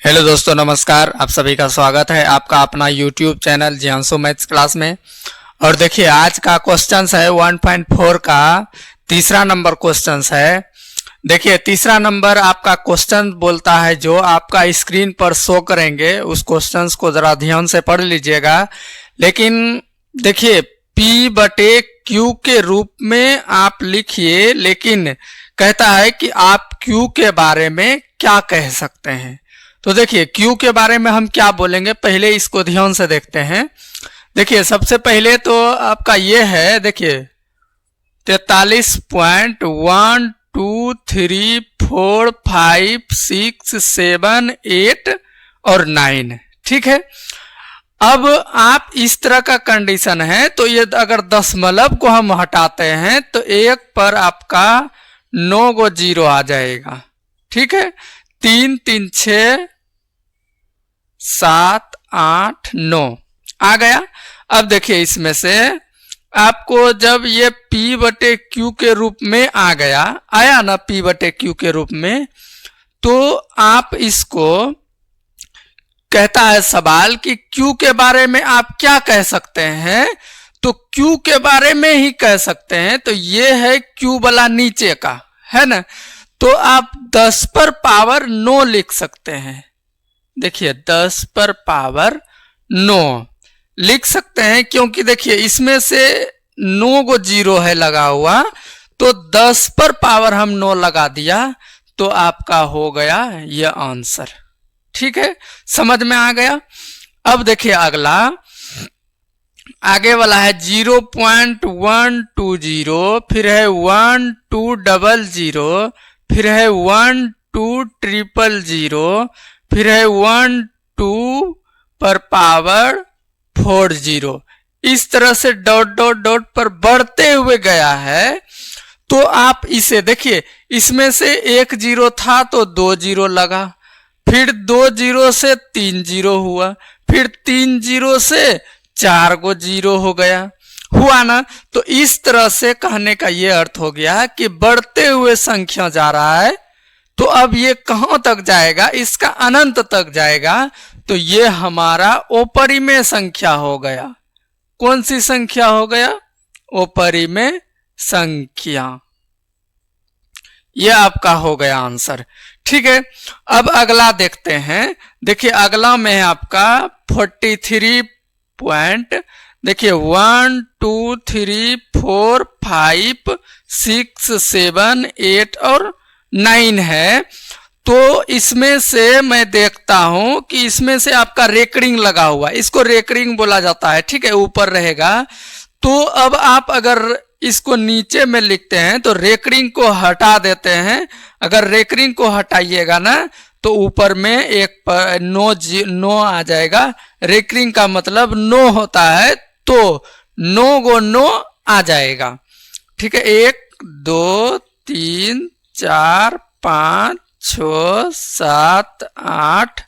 Hello दोस्तों, नमस्कार। आप सभी का स्वागत है आपका अपना यूट्यूब चैनल जियांशु मैथ्स क्लास में। और देखिए, आज का क्वेश्चन है 1.4 का तीसरा नंबर क्वेश्चन है। देखिए, तीसरा नंबर आपका क्वेश्चन बोलता है, जो आपका स्क्रीन पर शो करेंगे उस क्वेश्चन को जरा ध्यान से पढ़ लीजिएगा। लेकिन देखिए, P बटे Q के रूप में आप लिखिए, लेकिन कहता है कि आप Q के बारे में क्या कह सकते हैं। तो देखिए, Q के बारे में हम क्या बोलेंगे, पहले इसको ध्यान से देखते हैं। देखिए, सबसे पहले तो आपका ये है, देखिए 43.1234567 और 9, ठीक है। अब आप इस तरह का कंडीशन है, तो ये अगर दशमलव को हम हटाते हैं तो एक पर आपका 9 गो जीरो आ जाएगा, ठीक है। 3 3 6 7 8 9 आ गया। अब देखिए, इसमें से आपको जब ये P बटे Q के रूप में आया ना, P बटे Q के रूप में, तो आप इसको कहता है सवाल कि Q के बारे में आप क्या कह सकते हैं। तो Q के बारे में ही कह सकते हैं। तो ये है Q वाला नीचे का, है ना। तो आप 10 पर पावर 9 लिख सकते हैं। देखिए, 10 पर पावर 9 लिख सकते हैं, क्योंकि देखिए इसमें से 9 गो जीरो है लगा हुआ, तो 10 पर पावर हम 9 लगा दिया, तो आपका हो गया यह आंसर, ठीक है। समझ में आ गया। अब देखिए, अगला आगे वाला है 0.120, फिर है 1200, फिर है 12000, फिर है 12 पर पावर 40। इस तरह से डॉट डॉट डॉट पर बढ़ते हुए गया है। तो आप इसे देखिए, इसमें से एक जीरो था तो 2 जीरो लगा, फिर 2 जीरो से 3 जीरो हुआ, फिर 3 जीरो से 4 गो जीरो हो गया, हुआ ना। तो इस तरह से कहने का ये अर्थ हो गया कि बढ़ते हुए संख्या जा रहा है। तो अब ये कहां तक जाएगा, इसका अनंत तक जाएगा। तो ये हमारा अपरिमेय संख्या हो गया। कौन सी संख्या हो गया? अपरिमेय संख्या। ये आपका हो गया आंसर, ठीक है। अब अगला देखते हैं। देखिए, अगला में है आपका 43 पॉइंट, देखिए 1 2 3 4 5 6 7 8 और 9 है। तो इसमें से मैं देखता हूं कि इसमें से आपका रेकरिंग लगा हुआ, इसको रेकरिंग बोला जाता है, ठीक है, ऊपर रहेगा। तो अब आप अगर इसको नीचे में लिखते हैं तो रेकरिंग को हटा देते हैं। अगर रेकरिंग को हटाइएगा ना, तो ऊपर में एक 9 आ जाएगा। रेकरिंग का मतलब 9 होता है, तो 9 गो 9 आ जाएगा, ठीक है। 1 2 3 4 5 6 7 8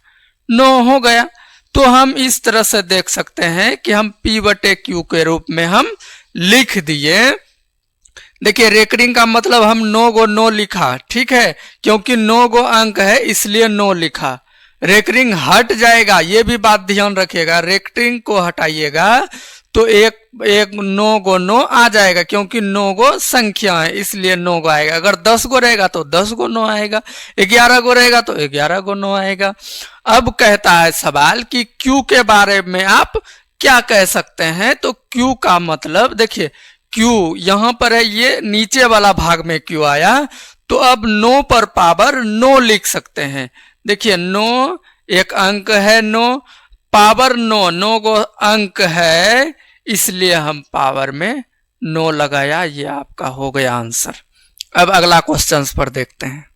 9 हो गया। तो हम इस तरह से देख सकते हैं कि हम P बटे Q के रूप में हम लिख दिए। देखिए, रेकरिंग का मतलब हम 9 गो 9 लिखा, ठीक है, क्योंकि 9 गो अंक है इसलिए 9 लिखा। रेकरिंग हट जाएगा, ये भी बात ध्यान रखिएगा। रेकरिंग को हटाइएगा तो एक 9 गो 9 आ जाएगा, क्योंकि 9 गो संख्या है इसलिए 9 गो आएगा। अगर 10 गो रहेगा तो 10 गो 9 आएगा, 11 गो रहेगा तो 11 गो 9 आएगा। अब कहता है सवाल कि Q के बारे में आप क्या कह सकते हैं। तो Q का मतलब देखिए, Q यहां पर है, ये नीचे वाला भाग में Q आया, तो अब 9 पर पावर 9 लिख सकते हैं। देखिए, 9 एक अंक है, 9 पावर 9 गो अंक है, इसलिए हम पावर में 9 लगाया। ये आपका हो गया आंसर। अब अगला क्वेश्चन पर देखते हैं।